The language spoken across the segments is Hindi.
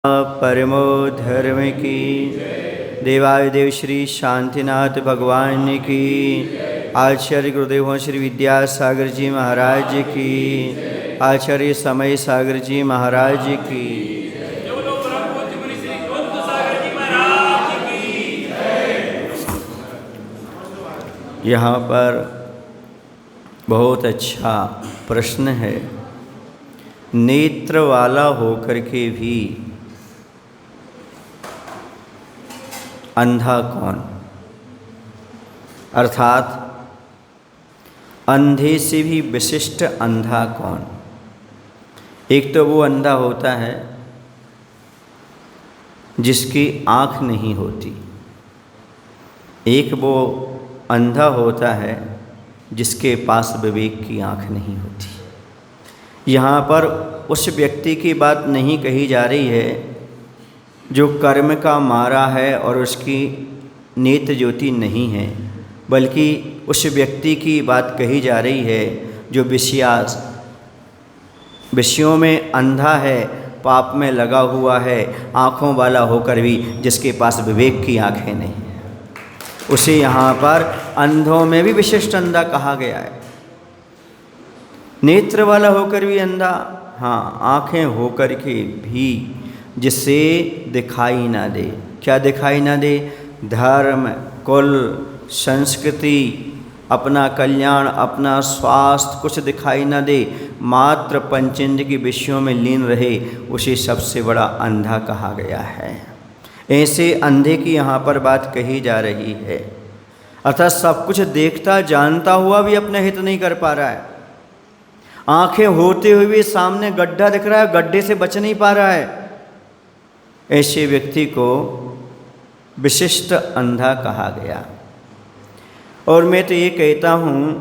परमो धर्म की। देवादिदेव श्री शांतिनाथ भगवान की। आचार्य गुरुदेव श्री विद्यासागर जी महाराज की। आचार्य समय सागर जी महाराज की। यहाँ पर बहुत अच्छा प्रश्न है। नेत्र वाला होकर के भी अंधा कौन? अर्थात अंधे से भी विशिष्ट अंधा कौन? एक तो वो अंधा होता है जिसकी आँख नहीं होती, एक वो अंधा होता है जिसके पास विवेक की आँख नहीं होती। यहाँ पर उस व्यक्ति की बात नहीं कही जा रही है जो कर्म का मारा है और उसकी नेत्र ज्योति नहीं है, बल्कि उस व्यक्ति की बात कही जा रही है जो विषयों में अंधा है, पाप में लगा हुआ है, आँखों वाला होकर भी जिसके पास विवेक की आँखें नहीं हैं। उसे यहाँ पर अंधों में भी विशिष्ट अंधा कहा गया है। नेत्र वाला होकर भी अंधा, हाँ, आँखें होकर के भी जिससे दिखाई ना दे। क्या दिखाई ना दे? धर्म, कुल, संस्कृति, अपना कल्याण, अपना स्वास्थ्य कुछ दिखाई ना दे, मात्र पंचेंद्र के विषयों में लीन रहे, उसे सबसे बड़ा अंधा कहा गया है। ऐसे अंधे की यहाँ पर बात कही जा रही है। अर्थात सब कुछ देखता जानता हुआ भी अपना हित नहीं कर पा रहा है। आंखें होते हुए भी सामने गड्ढा दिख रहा है, गड्ढे से बच नहीं पा रहा है। ऐसे व्यक्ति को विशिष्ट अंधा कहा गया। और मैं तो ये कहता हूँ,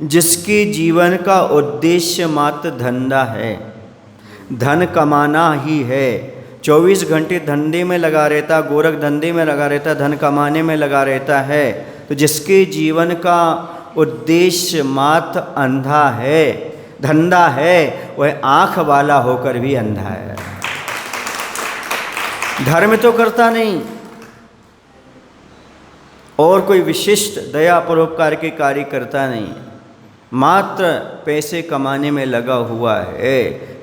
जिसके जीवन का उद्देश्य मात्र धंधा है, धन कमाना ही है, 24 घंटे धंधे में लगा रहता, गोरख धंधे में लगा रहता, धन कमाने में लगा रहता है, तो जिसके जीवन का उद्देश्य मात्र अंधा है, धंधा है, वह आँख वाला होकर भी अंधा है। धर्म तो करता नहीं और कोई विशिष्ट दया परोपकार के कार्य करता नहीं, मात्र पैसे कमाने में लगा हुआ है।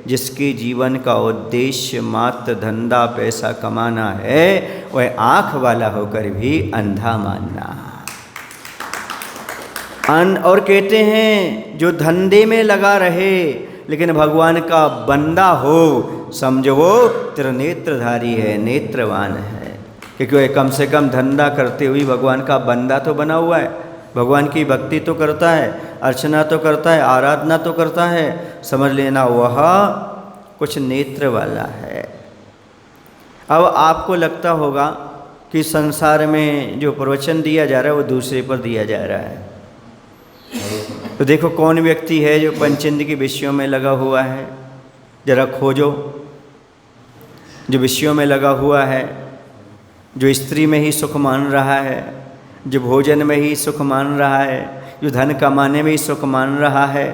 जिसके जीवन का उद्देश्य मात्र धंधा पैसा कमाना है, वह आँख वाला होकर भी अंधा मानना। और कहते हैं जो धंधे में लगा रहे लेकिन भगवान का बंदा हो, समझो वो त्रिनेत्रधारी है, नेत्रवान है। क्योंकि वह कम से कम धंधा करते हुए भगवान का बंदा तो बना हुआ है, भगवान की भक्ति तो करता है, अर्चना तो करता है, आराधना तो करता है। समझ लेना वह कुछ नेत्र वाला है। अब आपको लगता होगा कि संसार में जो प्रवचन दिया जा रहा है वो दूसरे पर दिया जा रहा है। तो देखो कौन व्यक्ति है जो पंचेंद्र के विषयों में लगा हुआ है, जरा खोजो। जो विषयों में लगा हुआ है, जो स्त्री में ही सुख मान रहा है, जो भोजन में ही सुख मान रहा है, जो धन कमाने में ही सुख मान रहा है,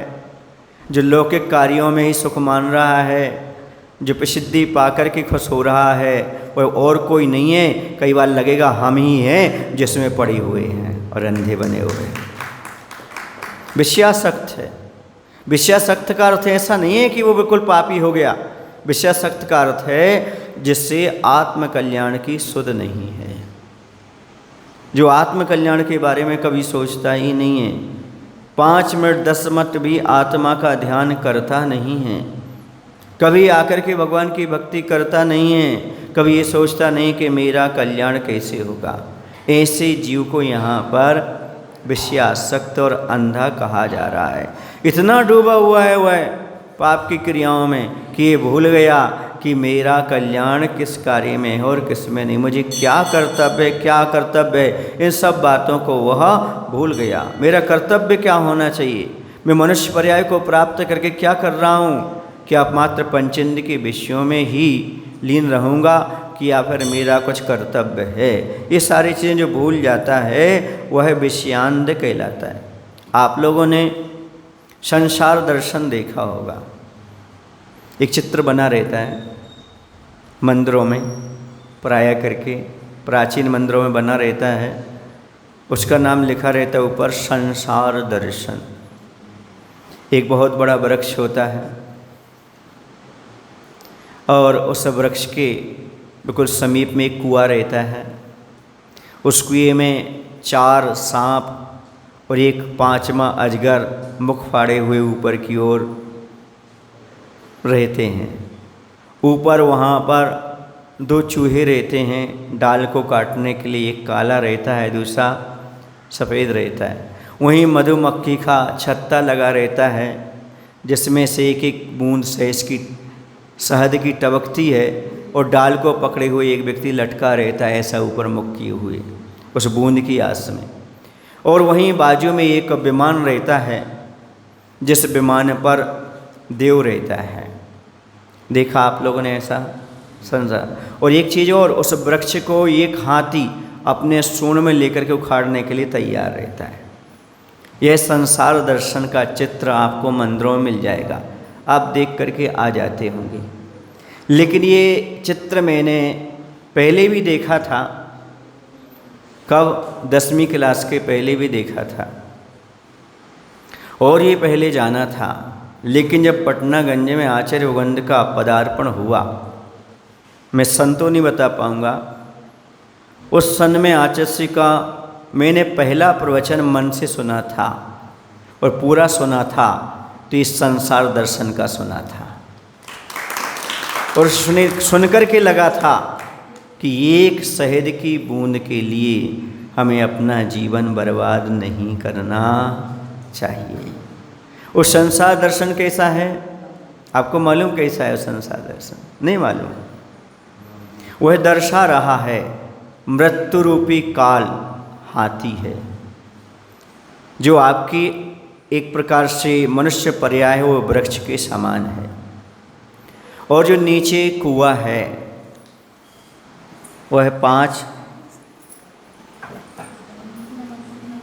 जो लौकिक कार्यों में ही सुख मान रहा है, जो प्रसिद्धि पाकर के खुश हो रहा है, वह और कोई नहीं है। कई बार लगेगा हम ही हैं जिसमें पड़े हुए हैं और अंधे बने हुए हैं। विषयासक्त है। विषयासक्त का अर्थ ऐसा नहीं है कि वो बिल्कुल पापी हो गया। विषयासक्त का अर्थ है जिससे आत्मकल्याण की सुध नहीं है, जो आत्मकल्याण के बारे में कभी सोचता ही नहीं है, 5 मिनट 10 मिनट भी आत्मा का ध्यान करता नहीं है, कभी आकर के भगवान की भक्ति करता नहीं है, कभी ये सोचता नहीं कि मेरा कल्याण कैसे होगा। ऐसे जीव को यहाँ पर विषयासक्त और अंधा कहा जा रहा है। इतना डूबा हुआ है वह पाप की क्रियाओं में कि ये भूल गया कि मेरा कल्याण किस कार्य में है और किस में नहीं, मुझे क्या कर्तव्य है, क्या कर्तव्य है, इन सब बातों को वह भूल गया। मेरा कर्तव्य क्या होना चाहिए, मैं मनुष्य पर्याय को प्राप्त करके क्या कर रहा हूँ, क्या मात्र पंचेंद्र के विषयों में ही लीन रहूँगा कि या फिर मेरा कुछ कर्तव्य है। ये सारी चीज़ें जो भूल जाता है वह विषयांध कहलाता है। आप लोगों ने संसार दर्शन देखा होगा, एक चित्र बना रहता है, मंदिरों में प्रायः करके, प्राचीन मंदिरों में बना रहता है, उसका नाम लिखा रहता है ऊपर संसार दर्शन। एक बहुत बड़ा वृक्ष होता है और उस वृक्ष के बिल्कुल समीप में एक कुआं रहता है। उस कुएं में 4 सांप और एक 5वां अजगर मुख फाड़े हुए ऊपर की ओर रहते हैं। ऊपर वहाँ पर 2 चूहे रहते हैं डाल को काटने के लिए, एक काला रहता है, दूसरा सफ़ेद रहता है। वहीं मधुमक्खी का छत्ता लगा रहता है जिसमें से एक एक बूंद शहद की टपकती है और डाल को पकड़े हुए एक व्यक्ति लटका रहता है ऐसा ऊपर मुख किए हुए उस बूंद की आस में। और वहीं बाजू में एक विमान रहता है जिस विमान पर देव रहता है। देखा आप लोगों ने ऐसा समझा। और एक चीज़ और, उस वृक्ष को एक हाथी अपने सूंड में लेकर के उखाड़ने के लिए तैयार रहता है। यह संसार दर्शन का चित्र आपको मंदिरों में मिल जाएगा, आप देख करके आ जाते होंगे। लेकिन ये चित्र मैंने पहले भी देखा था, कब 10वीं क्लास के पहले भी देखा था और ये पहले जाना था। लेकिन जब पटनागंज में आचार्य उगंद का पदार्पण हुआ, मैं सन तो नहीं बता पाऊँगा, उस सन में आचार्य का मैंने पहला प्रवचन मन से सुना था और पूरा सुना था तो इस संसार दर्शन का सुना था। और सुन कर के लगा था कि एक शहद की बूंद के लिए हमें अपना जीवन बर्बाद नहीं करना चाहिए। वो संसार दर्शन कैसा है आपको मालूम? कैसा है वो संसार दर्शन? नहीं मालूम। वह दर्शा रहा है मृत्यु रूपी काल हाथी है जो आपकी एक प्रकार से मनुष्य पर्याय है, वो वृक्ष के समान है। और जो नीचे कुआं है वह 5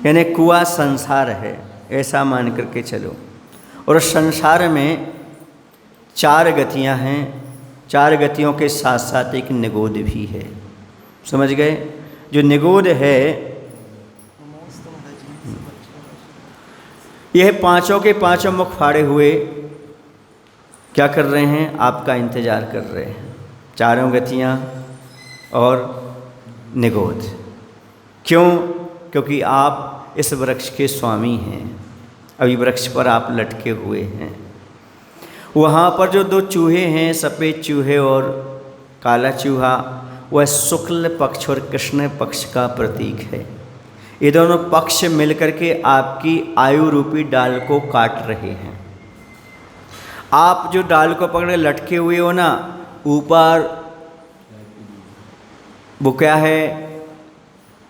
यानी कुआं संसार है, ऐसा मान करके चलो। और संसार में 4 गतियां हैं, 4 गतियों के साथ साथ एक निगोद भी है। समझ गए? जो निगोद है यह 5 के 5 मुख फाड़े हुए क्या कर रहे हैं? आपका इंतजार कर रहे हैं। 4 गतियां और निगोद। क्यों? क्योंकि आप इस वृक्ष के स्वामी हैं, अभी वृक्ष पर आप लटके हुए हैं। वहाँ पर जो 2 चूहे हैं, सफ़ेद चूहे और काला चूहा, वह शुक्ल पक्ष और कृष्ण पक्ष का प्रतीक है। ये दोनों पक्ष मिलकर के आपकी आयु रूपी डाल को काट रहे हैं। आप जो डाल को पकड़े लटके हुए हो ना, ऊपर वो क्या है?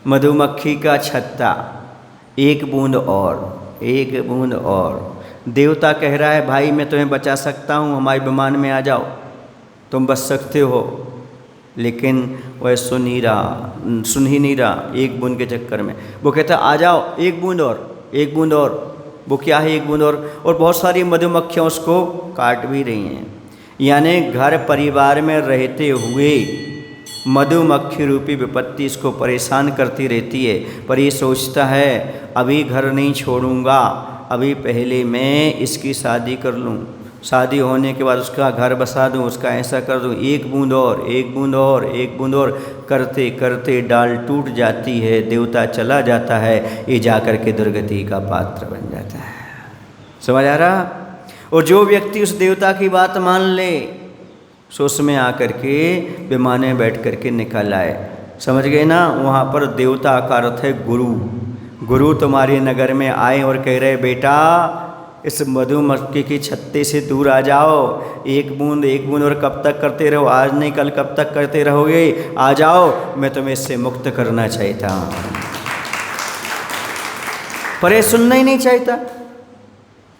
मधुमक्खी का छत्ता, एक बूंद और, एक बूंद और। देवता कह रहा है भाई मैं तुम्हें बचा सकता हूँ, हमारे विमान में आ जाओ, तुम बच सकते हो। लेकिन वह सुन ही नहीं रहा एक बूंद के चक्कर में। वो कहता आ जाओ, एक बूंद और, एक बूंद और। वो क्या है एक बूंद और बहुत सारी मधुमक्खियाँ उसको काट भी रही हैं। यानी घर परिवार में रहते हुए मधुमक्खी रूपी विपत्ति इसको परेशान करती रहती है। पर ये सोचता है अभी घर नहीं छोड़ूंगा, अभी पहले मैं इसकी शादी कर लूँ, शादी होने के बाद उसका घर बसा दूँ, उसका ऐसा कर दूँ। एक बूंद और, एक बूंद और, एक बूंद और करते करते डाल टूट जाती है, देवता चला जाता है, ये जाकर के दुर्गति का पात्र बन जाता है। समझ आ रहा? और जो व्यक्ति उस देवता की बात मान ले सो उसमें आकर के विमान में बैठ करके निकल आए। समझ गए ना? वहाँ पर देवता का अर्थ है गुरु। गुरु तुम्हारे नगर में आए और कह रहे बेटा इस मधुमक्खी के छत्ते से दूर आ जाओ, एक बूंद और कब तक करते रहो, आज नहीं कल कब तक करते रहोगे, आ जाओ, मैं तुम्हें इससे मुक्त करना चाहता हूँ। पर ये सुनना ही नहीं चाहता।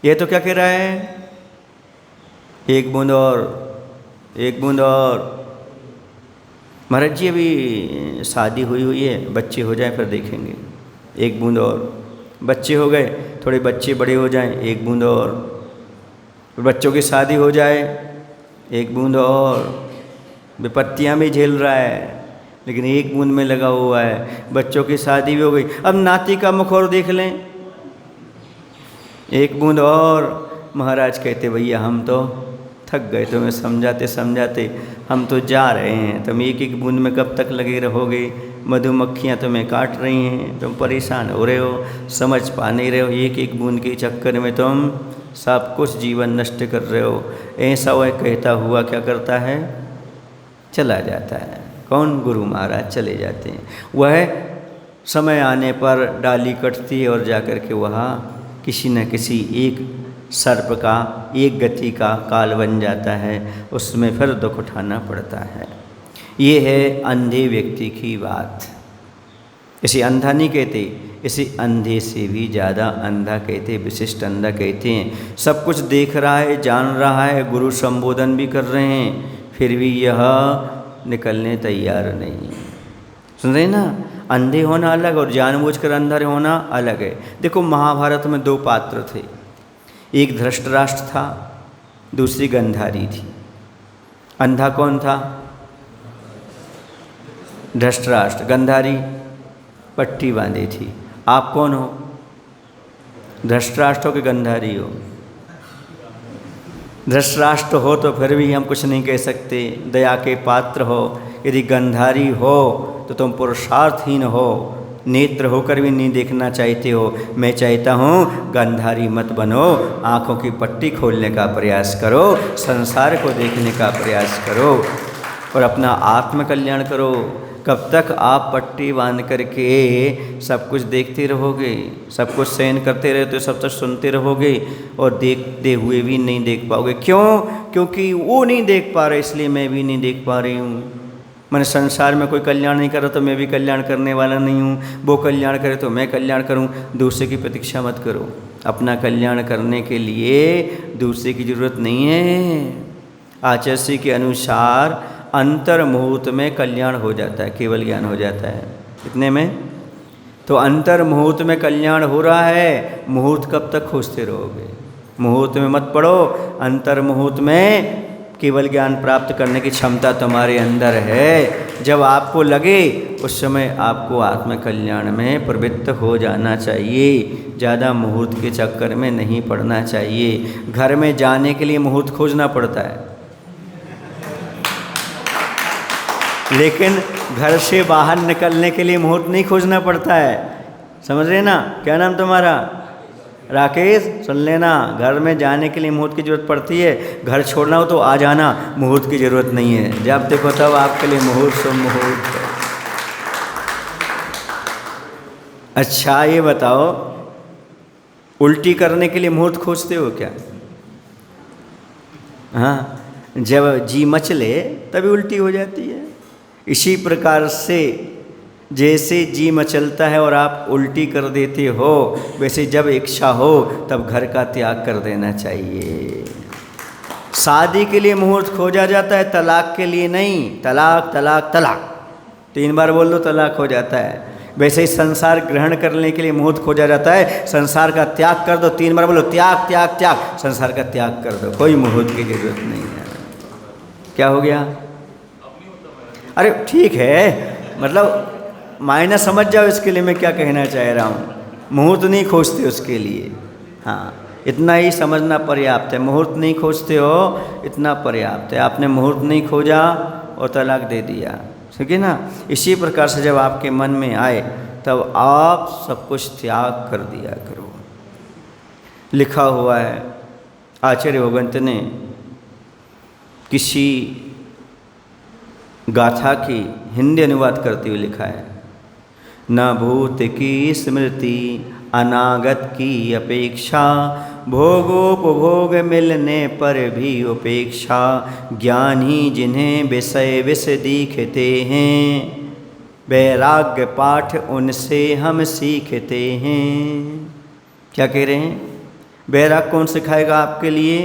ये तो क्या कह रहा है? एक बूंद और, एक बूंद और। महाराज जी अभी शादी हुई है, बच्चे हो जाए फिर देखेंगे। एक बूंद और, बच्चे हो गए, थोड़े बच्चे बड़े हो जाएं, एक बूंद और। बच्चों की शादी हो जाए, एक बूंद और। विपत्तियाँ भी झेल रहा है, लेकिन एक बूंद में लगा हुआ है। बच्चों की शादी भी हो गई, अब नाती का मुख और देख लें, एक बूंद और। महाराज कहते भैया हम तो थक गए तुम्हें समझाते समझाते, हम तो जा रहे हैं, तुम एक एक बूंद में कब तक लगे रहोगे? मधुमक्खियाँ तुम्हें काट रही हैं, तुम परेशान हो रहे हो, समझ पा नहीं रहे हो, एक एक बूंद के चक्कर में तुम सब कुछ जीवन नष्ट कर रहे हो। ऐसा वह कहता हुआ क्या करता है? चला जाता है। कौन? गुरु महाराज चले जाते हैं। वह समय आने पर डाली कटती है और जाकर के वहाँ किसी न किसी एक सर्प का, एक गति का काल बन जाता है, उसमें फिर दुख उठाना पड़ता है। ये है अंधे व्यक्ति की बात। इसे अंधा नहीं कहते, इसे अंधे से भी ज़्यादा अंधा कहते, विशिष्ट अंधा कहते हैं। सब कुछ देख रहा है, जान रहा है, गुरु संबोधन भी कर रहे हैं, फिर भी यह निकलने तैयार नहीं। सुन रहे ना? अंधे होना अलग और जानबूझकर अंधे होना अलग है। देखो महाभारत में दो पात्र थे, एक धृतराष्ट्र था, दूसरी गंधारी थी। अंधा कौन था? धृतराष्ट्र। गंधारी पट्टी बांधी थी। आप कौन हो? धृतराष्ट्र हो कि गंधारी हो? धृतराष्ट्र हो तो फिर भी हम कुछ नहीं कह सकते, दया के पात्र हो। यदि गंधारी हो तो तुम पुरुषार्थहीन हो, नेत्र होकर भी नहीं देखना चाहते हो। मैं चाहता हूँ गंधारी मत बनो, आँखों की पट्टी खोलने का प्रयास करो, संसार को देखने का प्रयास करो और अपना आत्म कल्याण करो। कब तक आप पट्टी बांध करके सब कुछ देखते रहोगे, सब कुछ सहन करते रहे तो सब कुछ सुनते रहोगे और देखते हुए भी नहीं देख पाओगे। क्यों? क्योंकि वो नहीं देख पा रहे, इसलिए मैं भी नहीं देख पा रही हूँ। मैंने संसार में कोई कल्याण नहीं कर रहा तो मैं भी कल्याण करने वाला नहीं हूँ। वो कल्याण करे तो मैं कल्याण करूँ। दूसरे की प्रतीक्षा मत करो। अपना कल्याण करने के लिए दूसरे की जरूरत नहीं है। आचार्य के अनुसार अंतर मुहूर्त में कल्याण हो जाता है, केवल ज्ञान हो जाता है। इतने में तो अंतर मुहूर्त में कल्याण हो रहा है, मुहूर्त कब तक खोजते रहोगे? मुहूर्त में मत पड़ो, अंतर मुहूर्त में केवल ज्ञान प्राप्त करने की क्षमता तुम्हारे अंदर है। जब आपको लगे उस समय आपको आत्म कल्याण में प्रवृत्त हो जाना चाहिए। ज़्यादा मुहूर्त के चक्कर में नहीं पड़ना चाहिए। घर में जाने के लिए मुहूर्त खोजना पड़ता है, लेकिन घर से बाहर निकलने के लिए मुहूर्त नहीं खोजना पड़ता है। समझ रहे ना? क्या नाम तुम्हारा? राकेश। सुन लेना, घर में जाने के लिए मुहूर्त की ज़रूरत पड़ती है, घर छोड़ना हो तो आ जाना, मुहूर्त की ज़रूरत नहीं है। जब देखो तब आपके लिए मुहूर्त सो मुहूर्त। अच्छा ये बताओ, उल्टी करने के लिए मुहूर्त खोजते हो क्या? हाँ, जब जी मचले तभी उल्टी हो जाती है। इसी प्रकार से जैसे जी मचलता है और आप उल्टी कर देते हो, वैसे जब इच्छा हो तब घर का त्याग कर देना चाहिए। शादी के लिए मुहूर्त खोजा जाता है, तलाक के लिए नहीं। तलाक तलाक तलाक 3 बार बोल दो तलाक हो जाता है। वैसे ही संसार ग्रहण करने के लिए मुहूर्त खोजा जाता है। संसार का त्याग कर दो, 3 बार बोलो त्याग त्याग त्याग, संसार का त्याग कर दो, कोई मुहूर्त की जरूरत नहीं है। क्या हो गया? अरे ठीक है, मतलब मायना समझ जाओ इसके लिए मैं क्या कहना चाह रहा हूँ। मुहूर्त नहीं खोजते उसके लिए, हाँ, इतना ही समझना पर्याप्त है। मुहूर्त नहीं खोजते हो, इतना पर्याप्त है। आपने मुहूर्त नहीं खोजा और तलाक दे दिया, ठीक है ना? इसी प्रकार से जब आपके मन में आए तब आप सब कुछ त्याग कर दिया करो। लिखा हुआ है, आचार्य भगवंत ने किसी गाथा की हिंदी अनुवाद करते हुए लिखा है, न भूत की स्मृति अनागत की अपेक्षा, भोगोपभोग मिलने पर भी उपेक्षा, ज्ञानी जिन्हें विषय विष दिखते हैं, वैराग्य पाठ उनसे हम सीखते हैं। क्या कह रहे हैं? वैराग कौन सिखाएगा आपके लिए?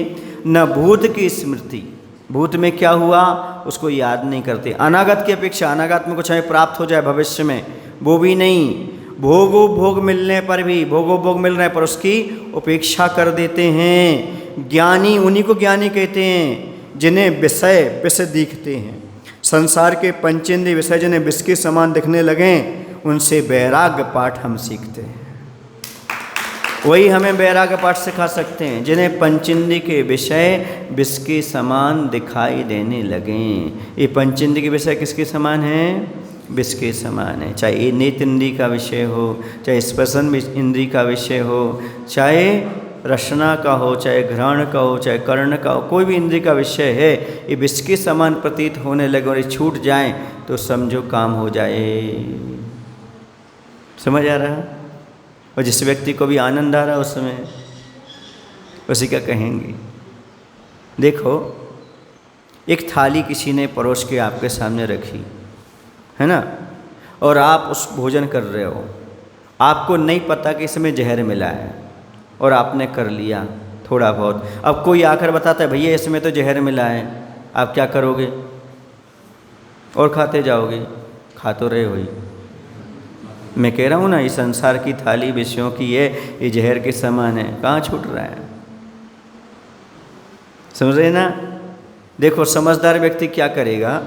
न भूत की स्मृति, भूत में क्या हुआ उसको याद नहीं करते। अनागत की अपेक्षा, अनागत में कुछ हमें प्राप्त हो जाए भविष्य में, वो भी नहीं। भोग मिलने पर भी, भोग मिल रहे पर उसकी उपेक्षा कर देते हैं। ज्ञानी उन्हीं को ज्ञानी कहते हैं जिन्हें विषय दिखते हैं। संसार के पंचेंद्रिय विषय जिन्हें विष के समान दिखने लगें, उनसे वैराग्य पाठ हम सीखते हैं। वही हमें वैराग्य पाठ सिखा सकते हैं, जिन्हें पंचेंद्रिय के विषय विष के समान दिखाई देने लगें। ये पंचेंद्रिय के विषय किसके समान हैं? विष के समान है। चाहे ये नेत्र इंद्रिय का विषय हो, चाहे स्पर्शन इंद्रिय का विषय हो, चाहे रसना का हो, चाहे घ्राण का हो, चाहे कर्ण का हो, कोई भी इंद्रिय का विषय है, ये विष के समान प्रतीत होने लगे और ये छूट जाए तो समझो काम हो जाए। समझ आ रहा है? और जिस व्यक्ति को भी आनंद आ रहा है उसमें, उसी का कहेंगे। देखो, एक थाली किसी ने परोस के आपके सामने रखी है ना, और आप उस भोजन कर रहे हो, आपको नहीं पता कि इसमें जहर मिला है और आपने कर लिया थोड़ा बहुत। अब कोई आकर बताता है भैया इसमें तो जहर मिला है, आप क्या करोगे? और खाते जाओगे? खा तो रहे हो ही। मैं कह रहा हूँ ना, ये संसार की थाली विषयों की है, ये जहर के समान है, कहाँ छूट रहा है? समझ रहे ना? देखो, समझदार व्यक्ति क्या करेगा,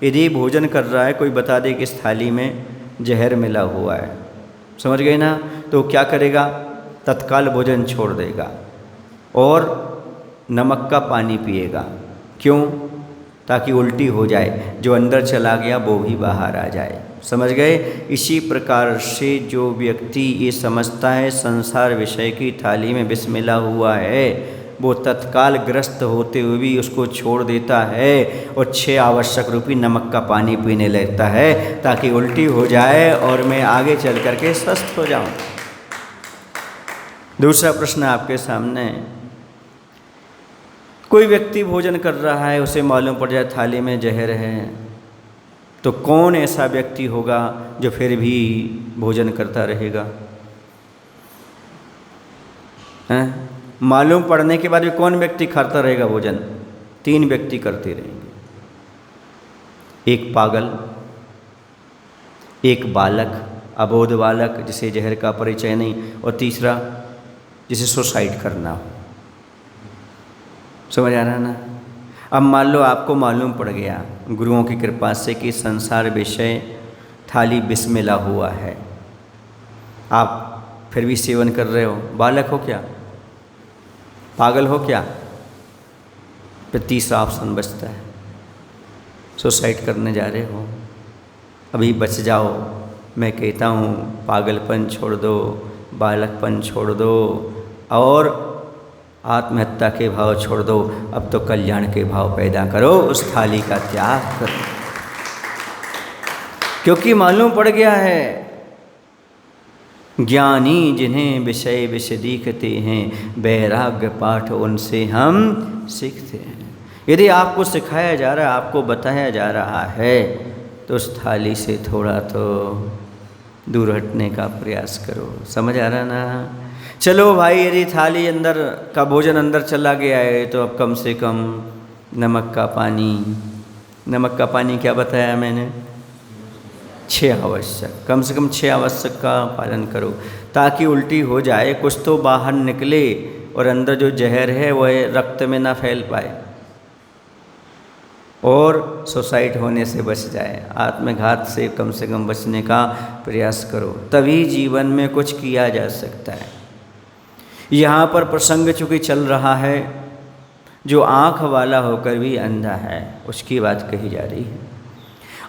यदि भोजन कर रहा है, कोई बता दे कि इस थाली में जहर मिला हुआ है, समझ गए ना, तो क्या करेगा? तत्काल भोजन छोड़ देगा और नमक का पानी पिएगा। क्यों? ताकि उल्टी हो जाए, जो अंदर चला गया वो भी बाहर आ जाए। समझ गए? इसी प्रकार से जो व्यक्ति ये समझता है संसार विषय की थाली में विष मिला हुआ है, वो तत्काल ग्रस्त होते हुए भी उसको छोड़ देता है और 6 आवश्यक रूपी नमक का पानी पीने लगता है, ताकि उल्टी हो जाए और मैं आगे चल करके स्वस्थ हो जाऊं। दूसरा प्रश्न आपके सामने, कोई व्यक्ति भोजन कर रहा है, उसे मालूम पड़ जाए थाली में जहर है, तो कौन ऐसा व्यक्ति होगा जो फिर भी भोजन करता रहेगा? हैं? मालूम पड़ने के बाद भी कौन व्यक्ति खाता रहेगा भोजन? 3 व्यक्ति करते रहेंगे। एक पागल, एक बालक, अबोध बालक जिसे जहर का परिचय नहीं, और तीसरा जिसे सुसाइड करना हो। समझ आ रहा है ना? अब मान लो आपको मालूम पड़ गया गुरुओं की कृपा से कि संसार विषय थाली विष मिला हुआ है, आप फिर भी सेवन कर रहे हो। बालक हो क्या? पागल हो क्या? फिर तीसरा ऑप्शन बचता है, सुसाइड करने जा रहे हो। अभी बच जाओ। मैं कहता हूँ पागलपन छोड़ दो, बालकपन छोड़ दो और आत्महत्या के भाव छोड़ दो। अब तो कल्याण के भाव पैदा करो, उस थाली का त्याग करो, क्योंकि मालूम पड़ गया है ज्ञानी जिन्हें विषय विष दिखते हैं, वैराग्य पाठ उनसे हम सीखते हैं। यदि आपको सिखाया जा रहा है, आपको बताया जा रहा है, तो उस थाली से थोड़ा तो दूर हटने का प्रयास करो। समझ आ रहा ना? चलो भाई, यदि थाली अंदर का भोजन अंदर चला गया है, तो अब कम से कम नमक का पानी क्या बताया मैंने? 6 आवश्यक, कम से कम 6 आवश्यक का पालन करो, ताकि उल्टी हो जाए, कुछ तो बाहर निकले और अंदर जो जहर है वह रक्त में ना फैल पाए और सुसाइड होने से बच जाए। आत्मघात से कम बचने का प्रयास करो, तभी जीवन में कुछ किया जा सकता है। यहाँ पर प्रसंग चूँकि चल रहा है, जो आँख वाला होकर भी अंधा है, उसकी बात कही जा रही है।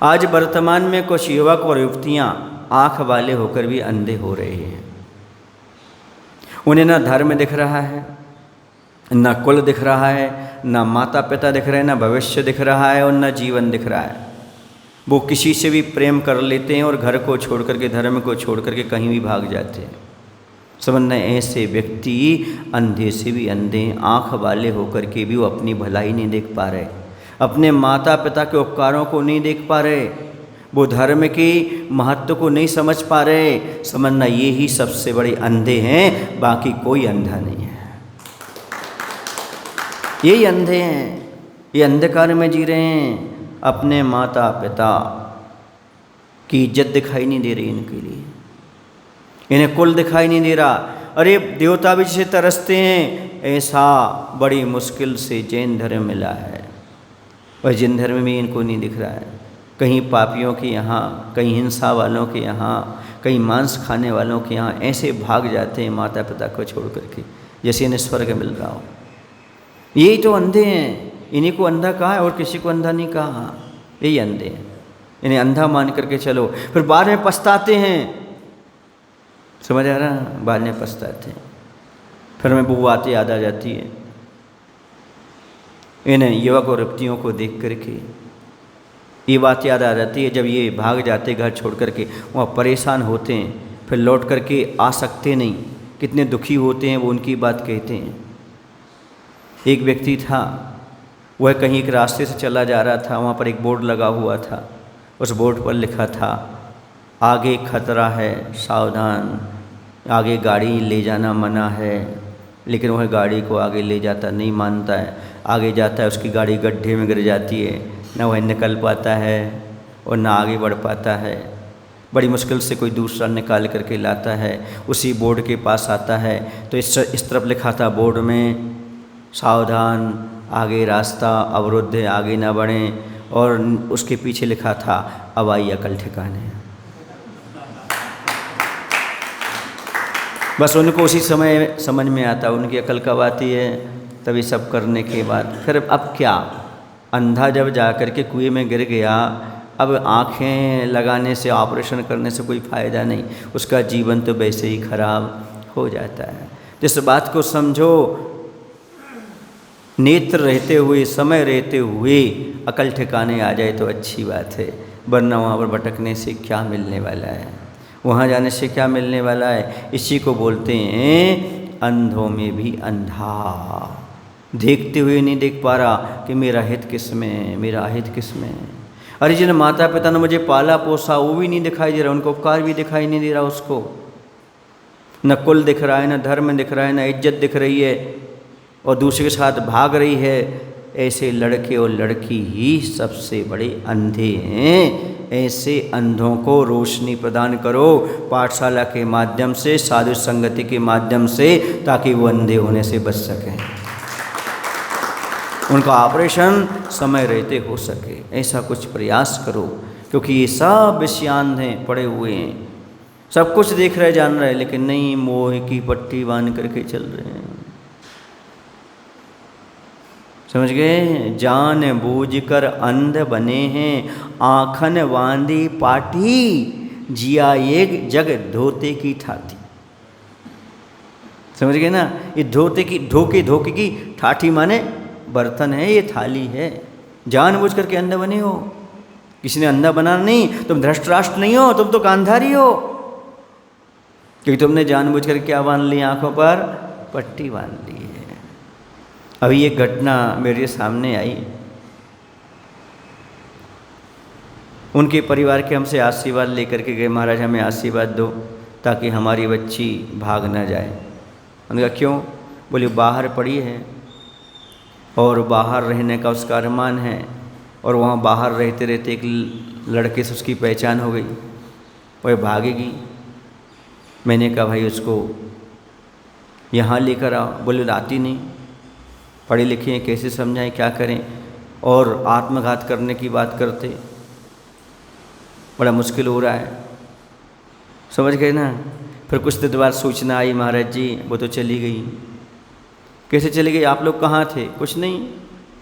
आज वर्तमान में कुछ युवक और युवतियाँ आँख वाले होकर भी अंधे हो रहे हैं। उन्हें ना धर्म दिख रहा है, ना कुल दिख रहा है, ना माता पिता दिख रहे हैं, ना भविष्य दिख रहा है और ना जीवन दिख रहा है। वो किसी से भी प्रेम कर लेते हैं और घर को छोड़ करके, धर्म को छोड़ करके कहीं भी भाग जाते हैं। समझना, ऐसे व्यक्ति अंधे से भी अंधे, आँख वाले होकर के भी वो अपनी भलाई नहीं देख पा रहे, अपने माता पिता के उपकारों को नहीं देख पा रहे, वो धर्म के महत्व को नहीं समझ पा रहे। समझना, ये ही सबसे बड़े अंधे हैं, बाकी कोई अंधा नहीं है। यही अंधे हैं, ये अंधकार में जी रहे हैं। अपने माता पिता की इज्जत दिखाई नहीं दे रही इनके लिए, इन्हें कुल दिखाई नहीं दे रहा। अरे देवता भी जिसे तरसते हैं, ऐसा बड़ी मुश्किल से जैन धर्म मिला है। और जिन धर्म में इनको नहीं दिख रहा है। कहीं पापियों के यहाँ, कहीं हिंसा वालों के यहाँ, कहीं मांस खाने वालों के यहाँ ऐसे भाग जाते हैं माता पिता को छोड़ करके, जैसे इन्हें स्वर्ग मिल रहा हो। यही तो अंधे हैं, इन्हीं को अंधा कहा है और किसी को अंधा नहीं कहा। यही अंधे हैं, इन्हें अंधा मान करके चलो, फिर बाद में पछताते हैं। समझ आ रहा है? बाद में पछताते हैं। फिर हमें वो बातें याद आ जाती है इन युवक और युवतियों को देख करके। ये बात याद आ जाती है जब ये भाग जाते घर छोड़ करके, वहाँ परेशान होते हैं, फिर लौट करके आ सकते नहीं, कितने दुखी होते हैं, वो उनकी बात कहते हैं। एक व्यक्ति था, वह कहीं एक रास्ते से चला जा रहा था, वहाँ पर एक बोर्ड लगा हुआ था। उस बोर्ड पर लिखा था, आगे खतरा है, सावधान, आगे गाड़ी ले जाना मना है। लेकिन वह गाड़ी को आगे ले जाता नहीं, मानता है, आगे जाता है, उसकी गाड़ी गड्ढे में गिर जाती है, ना वह निकल पाता है और ना आगे बढ़ पाता है। बड़ी मुश्किल से कोई दूसरा निकाल करके लाता है, उसी बोर्ड के पास आता है तो इस तरफ लिखा था बोर्ड में, सावधान, आगे रास्ता अवरुद्ध है, आगे ना बढ़ें, और उसके पीछे लिखा था, अब आई अकल ठिकाने। बस उनको उसी समय समझ में आता, उनकी अकल कब आती है, तभी सब करने के बाद। फिर अब क्या, अंधा जब जा कर के कुएं में गिर गया, अब आँखें लगाने से, ऑपरेशन करने से कोई फ़ायदा नहीं, उसका जीवन तो वैसे ही खराब हो जाता है। जिस बात को समझो, नेत्र रहते हुए, समय रहते हुए अकल ठिकाने आ जाए तो अच्छी बात है, वरना वहाँ पर भटकने से क्या मिलने वाला है, वहाँ जाने से क्या मिलने वाला है। इसी को बोलते हैं अंधों में भी अंधा, देखते हुए नहीं देख पा रहा कि मेरा हित किस में है, मेरा हित किस में है। अरे जिन माता पिता ने मुझे पाला पोसा, वो भी नहीं दिखाई दे रहा, उनको उपकार भी दिखाई नहीं दे रहा, उसको न कुल दिख रहा है, न धर्म दिख रहा है, न इज्जत दिख रही है, और दूसरे के साथ भाग रही है। ऐसे लड़के और लड़की ही सबसे बड़े अंधे हैं। ऐसे अंधों को रोशनी प्रदान करो पाठशाला के माध्यम से, साधु संगति के माध्यम से, ताकि वो अंधे होने से बच सकें, उनका ऑपरेशन समय रहते हो सके। ऐसा कुछ प्रयास करो, क्योंकि ये सब विषयांध हैं, पड़े हुए हैं, सब कुछ देख रहे जान रहे, लेकिन नहीं, मोह की पट्टी बांध करके चल रहे हैं। समझ गए? जान बूझ कर अंध बने हैं, आँखन बांधी पाटी, जिया एक जग धोते की ठाठी। समझ गए ना? ये धोखे की ठाठी माने बर्तन है, ये थाली है। जानबूझ करके अंधा बने हो, किसी ने अंधा बनाना नहीं, तुम धृष्टराष्ट्र नहीं हो, तुम तो गांधारी हो, क्योंकि तुमने जानबूझ कर क्या बांध ली, आंखों पर पट्टी बांध ली है। अभी एक घटना मेरे सामने आई, उनके परिवार के हमसे आशीर्वाद लेकर के गए, महाराज हमें आशीर्वाद दो ताकि हमारी बच्ची भाग ना जाए। उन्होंने कहा क्यों? बोले बाहर पड़ी है और बाहर रहने का उसका अरमान है, और वहाँ बाहर रहते रहते एक लड़के से उसकी पहचान हो गई, वह भागेगी। मैंने कहा भाई उसको यहाँ लेकर आओ। बोले आती नहीं, पढ़े लिखे हैं, कैसे समझाएं, क्या करें, और आत्मघात करने की बात करते, बड़ा मुश्किल हो रहा है। समझ गए ना? फिर कुछ देर बाद सूचना आई, महाराज जी वो तो चली गई। कैसे चली गई? आप लोग कहाँ थे? कुछ नहीं,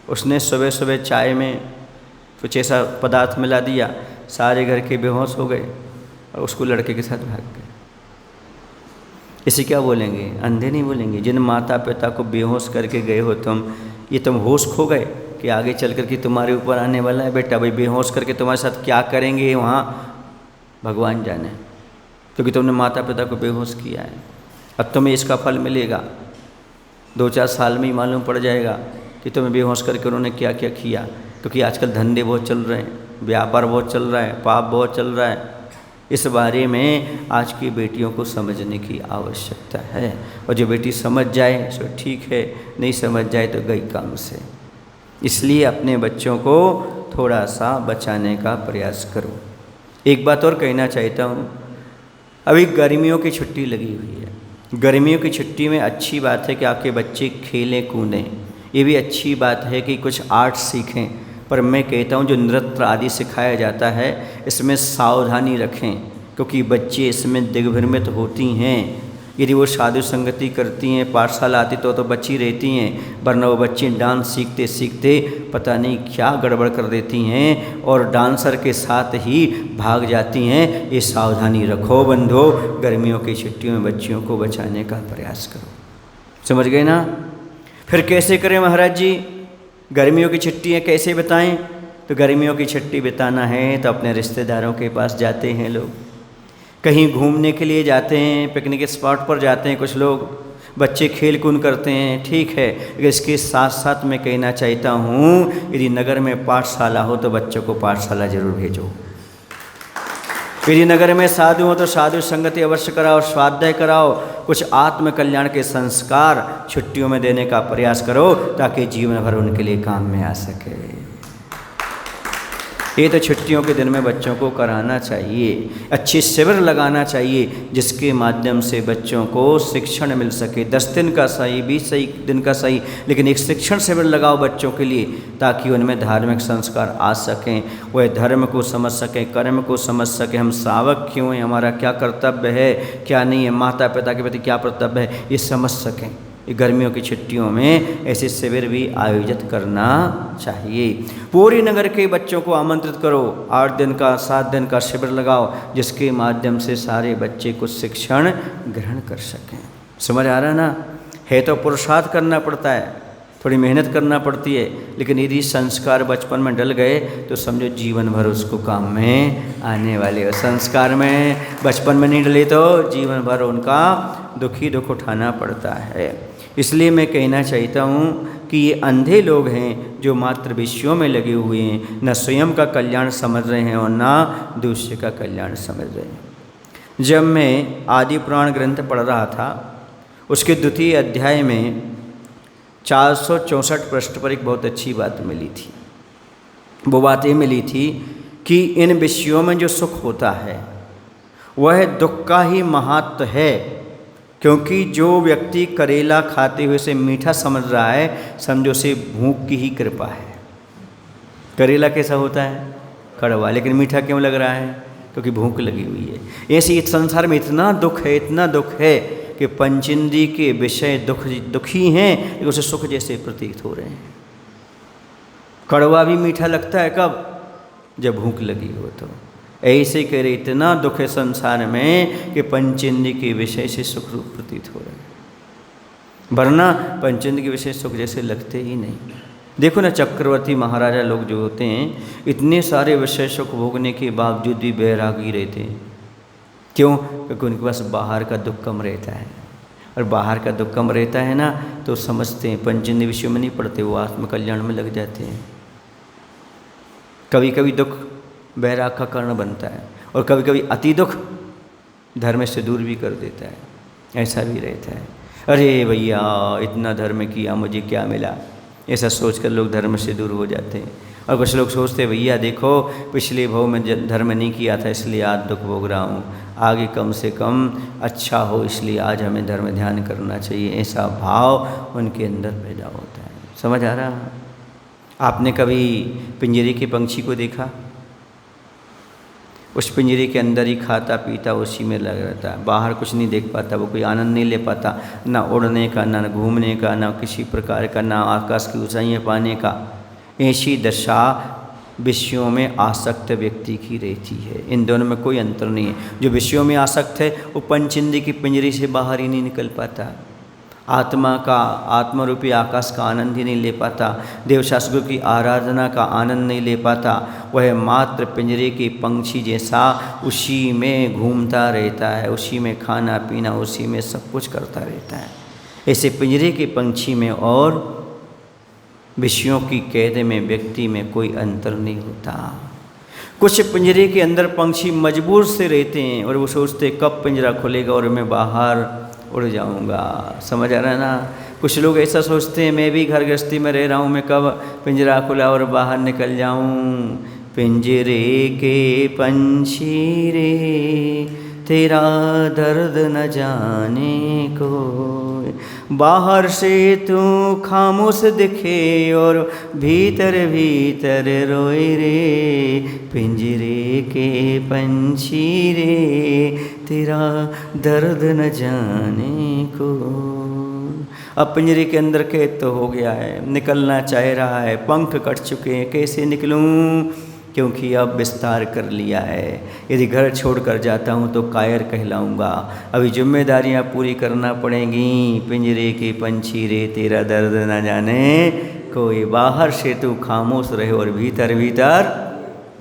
उसने सुबह सुबह चाय में कुछ ऐसा पदार्थ मिला दिया, सारे घर के बेहोश हो गए और उसको लड़के के साथ भाग गए। इसे क्या बोलेंगे? अंधे नहीं बोलेंगे। जिन माता पिता को बेहोश करके गए हो तुम, ये तुम होश खो गए कि आगे चल कर के तुम्हारे ऊपर आने वाला है बेटा। भाई बेहोश करके तुम्हारे साथ क्या करेंगे वहाँ भगवान जाने, क्योंकि तुमने माता पिता को बेहोश किया है। अब तुम्हें इसका फल मिलेगा, 2-4 साल में ही मालूम पड़ जाएगा कि तुम्हें बेहोश करके उन्होंने क्या क्या किया। क्योंकि आजकल धंधे बहुत चल रहे हैं, व्यापार बहुत चल रहा है, पाप बहुत चल रहा है। इस बारे में आज की बेटियों को समझने की आवश्यकता है, और जो बेटी समझ जाए तो ठीक है, नहीं समझ जाए तो गई काम से। इसलिए अपने बच्चों को थोड़ा सा बचाने का प्रयास करो। एक बात और कहना चाहता हूँ, अभी गर्मियों की छुट्टी लगी हुई है। गर्मियों की छुट्टी में अच्छी बात है कि आपके बच्चे खेलें कूदें, ये भी अच्छी बात है कि कुछ आर्ट सीखें, पर मैं कहता हूँ जो नृत्य आदि सिखाया जाता है इसमें सावधानी रखें, क्योंकि बच्चे इसमें दिग्भ्रमित होती हैं। यदि वो साधु संगति करती हैं, पाठशाला आती तो बच्ची रहती हैं, वरना वो बच्ची डांस सीखते सीखते पता नहीं क्या गड़बड़ कर देती हैं और डांसर के साथ ही भाग जाती हैं। ये सावधानी रखो बंधो, गर्मियों की छुट्टियों में बच्चियों को बचाने का प्रयास करो। समझ गए ना? फिर कैसे करें महाराज जी, गर्मियों की छुट्टियाँ कैसे बिताएं? तो गर्मियों की छुट्टी बिताना है तो अपने रिश्तेदारों के पास जाते हैं लोग, कहीं घूमने के लिए जाते हैं, पिकनिक स्पॉट पर जाते हैं कुछ लोग, बच्चे खेल कूद करते हैं, ठीक है। लेकिन इसके साथ साथ मैं कहना चाहता हूँ यदि नगर में पाठशाला हो तो बच्चों को पाठशाला जरूर भेजो। यदि नगर में साधु हो तो साधु संगति अवश्य कराओ, स्वाध्याय कराओ, कुछ आत्म कल्याण के संस्कार छुट्टियों में देने का प्रयास करो ताकि जीवन भर उनके लिए काम में आ सके। ये तो छुट्टियों के दिन में बच्चों को कराना चाहिए, अच्छी शिविर लगाना चाहिए जिसके माध्यम से बच्चों को शिक्षण मिल सके। 10 दिन का सही, 20 दिन का सही, लेकिन एक शिक्षण शिविर लगाओ बच्चों के लिए ताकि उनमें धार्मिक संस्कार आ सकें, वह धर्म को समझ सकें, कर्म को समझ सकें, हम श्रावक क्यों हैं, हमारा क्या कर्तव्य है क्या नहीं है, माता पिता के प्रति क्या कर्तव्य है, ये समझ सकें। गर्मियों की छुट्टियों में ऐसे शिविर भी आयोजित करना चाहिए। पूरी नगर के बच्चों को आमंत्रित करो, 8 दिन का 7 दिन का शिविर लगाओ जिसके माध्यम से सारे बच्चे कुछ शिक्षण ग्रहण कर सकें। समझ आ रहा है ना? है तो पुरुषार्थ करना पड़ता है, थोड़ी मेहनत करना पड़ती है, लेकिन यदि संस्कार बचपन में डल गए तो समझो जीवन भर उसको काम में आने वाले हो। संस्कार में बचपन में नहीं डले तो जीवन भर उनका दुख उठाना पड़ता है। इसलिए मैं कहना चाहता हूँ कि ये अंधे लोग हैं जो मात्र विषयों में लगे हुए हैं, न स्वयं का कल्याण समझ रहे हैं और न दूसरे का कल्याण समझ रहे हैं। जब मैं आदि पुराण ग्रंथ पढ़ रहा था उसके 2य अध्याय में 464 पृष्ठ पर एक बहुत अच्छी बात मिली थी। वो बात ये मिली थी कि इन विषयों में जो सुख होता है वह दुख का ही महत्व है, क्योंकि जो व्यक्ति करेला खाते हुए से मीठा समझ रहा है समझो से भूख की ही कृपा है। करेला कैसा होता है? कड़वा, लेकिन मीठा क्यों लग रहा है? क्योंकि भूख लगी हुई है। ऐसे इस संसार में इतना दुख है, इतना दुख है कि पंचेंद्रिय के विषय दुखी हैं लेकिन उसे सुख जैसे प्रतीत हो रहे हैं। कड़वा भी मीठा लगता है कब? जब भूख लगी हो। तो ऐसे कह रहे इतना दुख है संसार में कि पंचेंद्रिय के विषय से सुख रूप प्रतीत हो रहे हैं, वरना पंचेंद्रिय के विषय सुख जैसे लगते ही नहीं। देखो ना, चक्रवर्ती महाराजा लोग जो होते हैं इतने सारे विषय सुख भोगने के बावजूद भी बैरागी रहते हैं। क्यों? क्योंकि उनके पास बाहर का दुख कम रहता है, और बाहर का दुख कम रहता है ना तो समझते हैं पंचेंद्रिय विषयों में नहीं पड़ते, वो आत्मकल्याण में लग जाते हैं। कभी कभी दुख बैराग का कारण बनता है और कभी कभी अति दुख धर्म से दूर भी कर देता है, ऐसा भी रहता है। अरे भैया इतना धर्म किया मुझे क्या मिला, ऐसा सोचकर लोग धर्म से दूर हो जाते हैं। और कुछ लोग सोचते हैं भैया देखो पिछले भाव में धर्म नहीं किया था इसलिए आज दुख भोग रहा हूँ, आगे कम से कम अच्छा हो इसलिए आज हमें धर्म ध्यान करना चाहिए, ऐसा भाव उनके अंदर पैदा होता है। समझ आ रहा है? आपने कभी पिंजरे के पंछी को देखा? उस पिंजरे के अंदर ही खाता पीता उसी में लग रहता है, बाहर कुछ नहीं देख पाता, वो कोई आनंद नहीं ले पाता, ना उड़ने का, ना घूमने का, ना किसी प्रकार का, ना आकाश की ऊंचाइयाँ पाने का। ऐसी दशा विषयों में आसक्त व्यक्ति की रहती है। इन दोनों में कोई अंतर नहीं है। जो विषयों में आसक्त है वो पंचेंद्रिय की पिंजरे से बाहर ही नहीं निकल पाता, आत्मा का, आत्मरूपी आकाश का आनंद ही नहीं ले पाता, देवशास्त्रों की आराधना का आनंद नहीं ले पाता। वह मात्र पिंजरे के पंछी जैसा उसी में घूमता रहता है, उसी में खाना पीना, उसी में सब कुछ करता रहता है। ऐसे पिंजरे के पंछी में और विषयों की कैद में व्यक्ति में कोई अंतर नहीं होता। कुछ पिंजरे के अंदर पंछी मजबूर से रहते हैं और वो सोचते कब पिंजरा खुलेगा और मैं बाहर उड़ जाऊंगा। समझ आ रहा है ना? कुछ लोग ऐसा सोचते हैं मैं भी घर गृहस्थी में रह रहा हूँ, मैं कब पिंजरा खुला और बाहर निकल जाऊँ। पिंजरे के पंछी रे तेरा दर्द न जाने को। बाहर से तू खामोश दिखे और भीतर भीतर रोए रे, पिंजरे के पंछी रे तेरा दर्द न जाने को। अब पिंजरे के अंदर कैद तो हो गया है, निकलना चाह रहा है, पंख कट चुके हैं, कैसे निकलूं, क्योंकि अब विस्तार कर लिया है। यदि घर छोड़कर जाता हूँ तो कायर कहलाऊँगा, अभी जिम्मेदारियाँ पूरी करना पड़ेंगी। पिंजरे के पंछी रे तेरा दर्द न जाने कोई, बाहर से तू खामोश रहे और भीतर भीतर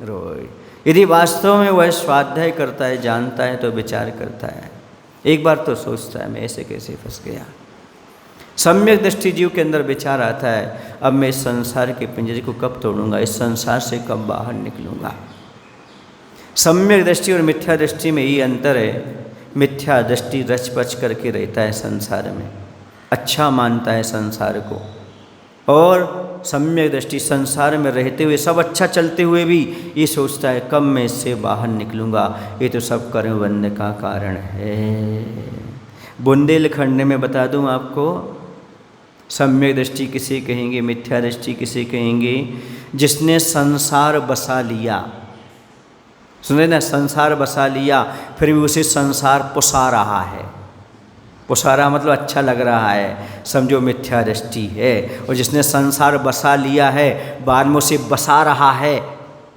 रोए। यदि वास्तव में वह स्वाध्याय करता है, जानता है, तो विचार करता है, एक बार तो सोचता है मैं ऐसे कैसे फंस गया। सम्यक दृष्टि जीव के अंदर विचार आता है, अब मैं इस संसार के पिंजरे को कब तोड़ूंगा, इस संसार से कब बाहर निकलूंगा। सम्यक दृष्टि और मिथ्या दृष्टि में ये अंतर है। मिथ्या दृष्टि रच पच करके रहता है संसार में, अच्छा मानता है संसार को, और सम्यक दृष्टि संसार में रहते हुए, सब अच्छा चलते हुए भी ये सोचता है कब मैं इससे बाहर निकलूंगा। ये तो सब कर्म बंधन का कारण है। बुंदेलखंड में बता दूं आपको, सम्यक दृष्टि किसे कहेंगे, मिथ्या दृष्टि किसे कहेंगे, जिसने संसार बसा लिया। सुने ना, संसार बसा लिया, फिर भी उसे संसार पुसा रहा है। पुसा रहा मतलब अच्छा लग रहा है, समझो मिथ्या दृष्टि है। और जिसने संसार बसा लिया है, बाद में उसे बसा रहा है,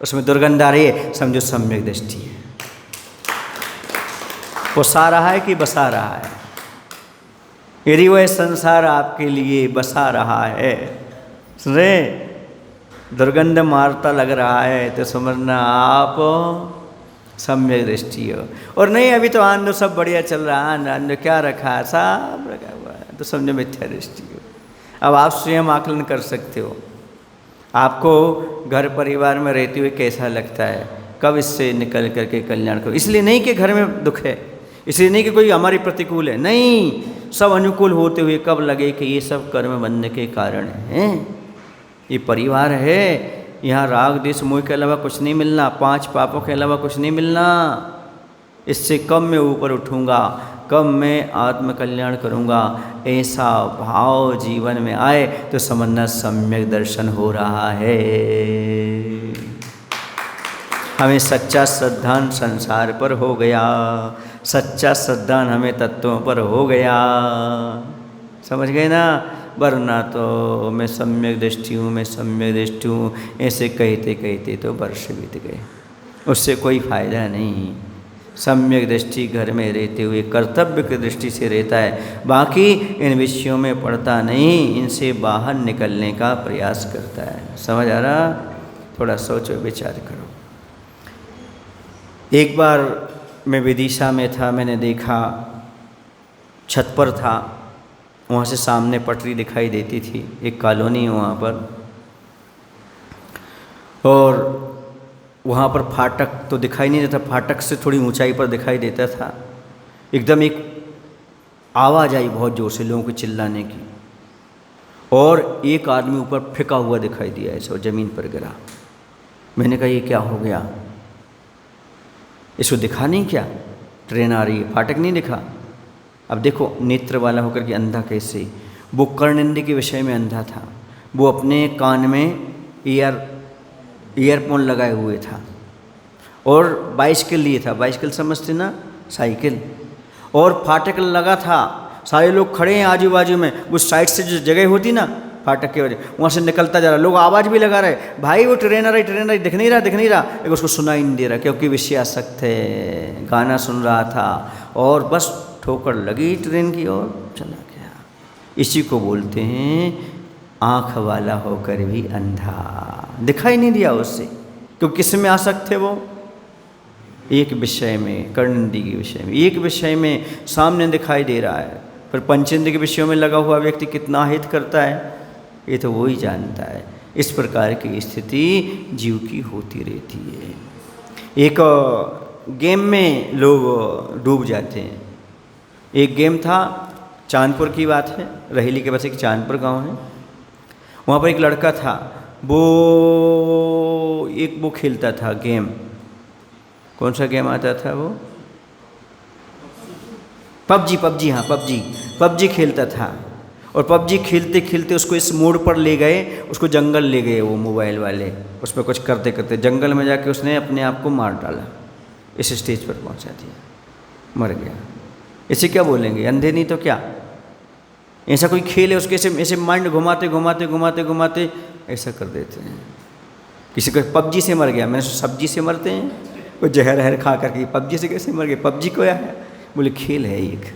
उसमें दुर्गंध आ रही है, समझो सम्यक दृष्टि है। पुसा रहा है कि बसा रहा है। यदि वह संसार आपके लिए बसा रहा है, सुने, दुर्गंध मारता लग रहा है, तो समझना आप सम्यक दृष्टि हो। और नहीं, अभी तो आनंद सब बढ़िया चल रहा है, आनंद क्या रखा है, सब रखा हुआ है, तो समझो मिथ्या दृष्टि हो। अब आप स्वयं आकलन कर सकते हो, आपको घर परिवार में रहते हुए कैसा लगता है, कब इससे निकल करके कल्याण करो। इसलिए नहीं कि घर में दुख है, इसलिए नहीं कि कोई हमारी प्रतिकूल है, नहीं, सब अनुकूल होते हुए कब लगे कि ये सब कर्म बंधन के कारण हैं। ये परिवार है, यहाँ राग द्वेष मोह के अलावा कुछ नहीं मिलना, 5 पापों के अलावा कुछ नहीं मिलना। इससे कब मैं ऊपर उठूँगा, कब मैं आत्म कल्याण करूँगा, ऐसा भाव जीवन में आए तो समझना सम्यक दर्शन हो रहा है। हमें सच्चा श्रद्धान संसार पर हो गया, सच्चा श्रद्धान हमें तत्वों पर हो गया, समझ गए ना। वरना तो मैं सम्यक दृष्टि हूँ, मैं सम्यक दृष्टि हूँ, ऐसे कहते कहते तो वर्ष बीत गए, उससे कोई फायदा नहीं। सम्यक दृष्टि घर में रहते हुए कर्तव्य की दृष्टि से रहता है, बाकी इन विषयों में पड़ता नहीं, इनसे बाहर निकलने का प्रयास करता है। समझ आ रहा? थोड़ा सोचो, विचार करो। एक बार मैं विदिशा में था, मैंने देखा, छत पर था, वहाँ से सामने पटरी दिखाई देती थी, एक कॉलोनी है वहाँ पर, और वहाँ पर फाटक तो दिखाई नहीं देता, फाटक से थोड़ी ऊंचाई पर दिखाई देता था। एकदम एक आवाज़ आई बहुत ज़ोर से लोगों के चिल्लाने की, और एक आदमी ऊपर फेंका हुआ दिखाई दिया ऐसे, और ज़मीन पर गिरा। मैंने कहा ये क्या हो गया, इसको दिखा नहीं क्या, ट्रेन आ रही है, फाटक नहीं दिखा। अब देखो, नेत्र वाला होकर के अंधा कैसे, वो कर्णेंद्रिय के विषय में अंधा था, वो अपने कान में ईयरफोन लगाए हुए था, और बाइसिकल लिए था, बाइसिकल समझते ना, साइकिल, और फाटक लगा था, सारे लोग खड़े हैं आजू बाजू में, उस साइड से जो जगह होती ना फाटक की वजह, वहाँ से निकलता जा रहा, लोग आवाज़ भी लगा रहे, भाई वो ट्रेन आ रही, दिख नहीं रहा, एक उसको सुनाई नहीं दे रहा, क्योंकि विषयासक्त है, गाना सुन रहा था, और बस ठोकर लगी ट्रेन की और चला गया। इसी को बोलते हैं आँख वाला होकर भी अंधा, दिखाई नहीं दिया उससे, क्योंकि किस में आसक्त है वो, एक विषय में, कर्णेंद्रिय के विषय में, एक विषय में सामने दिखाई दे रहा है, पर पंचेंद्रिय के विषयों में लगा हुआ व्यक्ति कितना हित करता है, ये तो वो ही जानता है। इस प्रकार की स्थिति जीव की होती रहती है। एक गेम में लोग डूब जाते हैं। एक गेम था, चांदपुर की बात है, रहेली के पास एक चांदपुर गांव है, वहाँ पर एक लड़का था, वो खेलता था गेम, कौन सा गेम आता था वो, पबजी, हाँ पबजी खेलता था। और पबजी खेलते खेलते उसको इस मोड़ पर ले गए, उसको जंगल ले गए वो मोबाइल वाले, उस पर कुछ करते करते जंगल में जाके उसने अपने आप को मार डाला, इस स्टेज पर पहुंचा दिया, मर गया। इसे क्या बोलेंगे, अंधे नहीं तो क्या। ऐसा कोई खेल है उसके ऐसे माइंड घुमाते घुमाते घुमाते घुमाते ऐसा कर देते हैं। किसी को पबजी से मर गया, मैंने सब्जी से मरते हैं, वो जहर हर खा करके पबजी से कैसे मर गए, पबजी को है, बोले खेल है एक,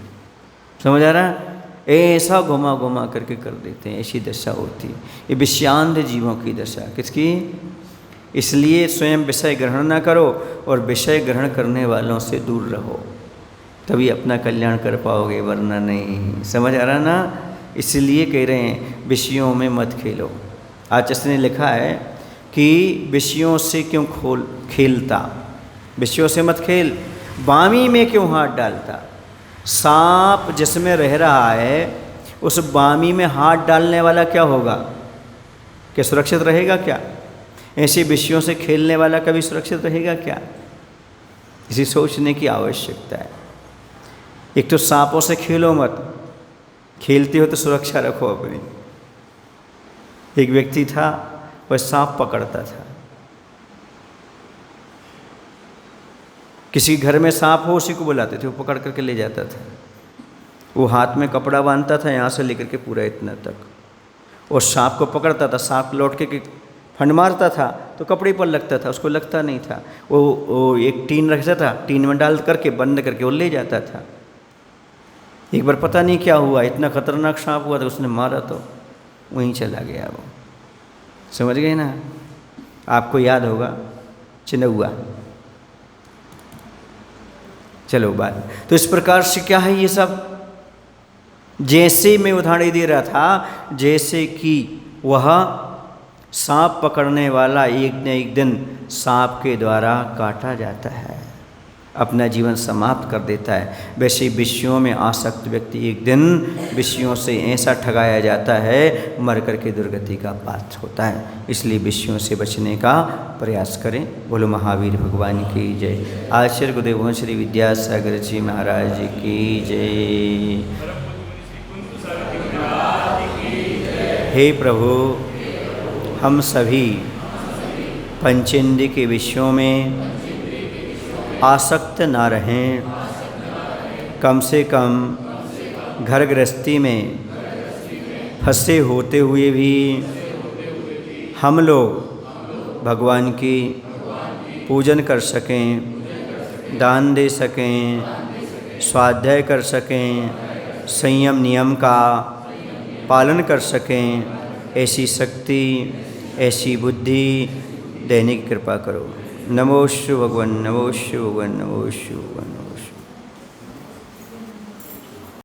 समझ आ रहा। ऐसा घुमा घुमा करके कर देते हैं, ऐसी दशा होती है। ये विषयांध जीवों की दशा, किसकी। इसलिए स्वयं विषय ग्रहण ना करो और विषय ग्रहण करने वालों से दूर रहो, तभी अपना कल्याण कर पाओगे, वरना नहीं। समझ आ रहा ना। इसलिए कह रहे हैं विषयों में मत खेलो। आचार्य ने लिखा है कि विषयों से क्यों खेलता, विषयों से मत खेल, वामी में क्यों हाथ डालता। सांप जिसमें रह रहा है उस वामी में हाथ डालने वाला क्या होगा, क्या सुरक्षित रहेगा क्या। ऐसे विषयों से खेलने वाला कभी सुरक्षित रहेगा क्या, इसी सोचने की आवश्यकता है। एक तो सांपों से खेलो मत, खेलते हो तो सुरक्षा रखो अपनी। एक व्यक्ति था, वह सांप पकड़ता था, किसी घर में सांप हो उसी को बुलाते थे, वो पकड़ करके ले जाता था। वो हाथ में कपड़ा बांधता था यहाँ से लेकर के पूरा इतना तक, और सांप को पकड़ता था, सांप लौट के फंड मारता था तो कपड़े पर लगता था, उसको लगता नहीं था। वो एक टीन रखता था, टीन में डाल करके बंद करके वो ले जाता था। एक बार पता नहीं क्या हुआ, इतना खतरनाक सांप हुआ था, उसने मारा तो वहीं चला गया वो। समझ गए ना। आपको याद होगा चिनौआ, चलो बात। तो इस प्रकार से क्या है ये सब, जैसे मैं उदाहरण दे रहा था, जैसे कि वह सांप पकड़ने वाला एक न एक दिन सांप के द्वारा काटा जाता है, अपना जीवन समाप्त कर देता है, वैसे विषयों में आसक्त व्यक्ति एक दिन विषयों से ऐसा ठगाया जाता है, मर करके दुर्गति का पात्र होता है। इसलिए विषयों से बचने का प्रयास करें। बोलो महावीर भगवान की जय। आचार्य गुरुदेव श्री विद्यासागर जी महाराज की जय। हे प्रभु, हम सभी पंचेंद्रिय के विषयों में आसक्त ना रहें, कम से कम घर गृहस्थी में फंसे होते हुए भी हम लोग भगवान की पूजन कर सकें, दान दे सकें, स्वाध्याय कर सकें, संयम नियम का पालन कर सकें, ऐसी शक्ति, ऐसी बुद्धि देने की कृपा करो। नमो शिव भगवान, नमो शिव भगवान, नमो शिव भगवान, नमो शिव।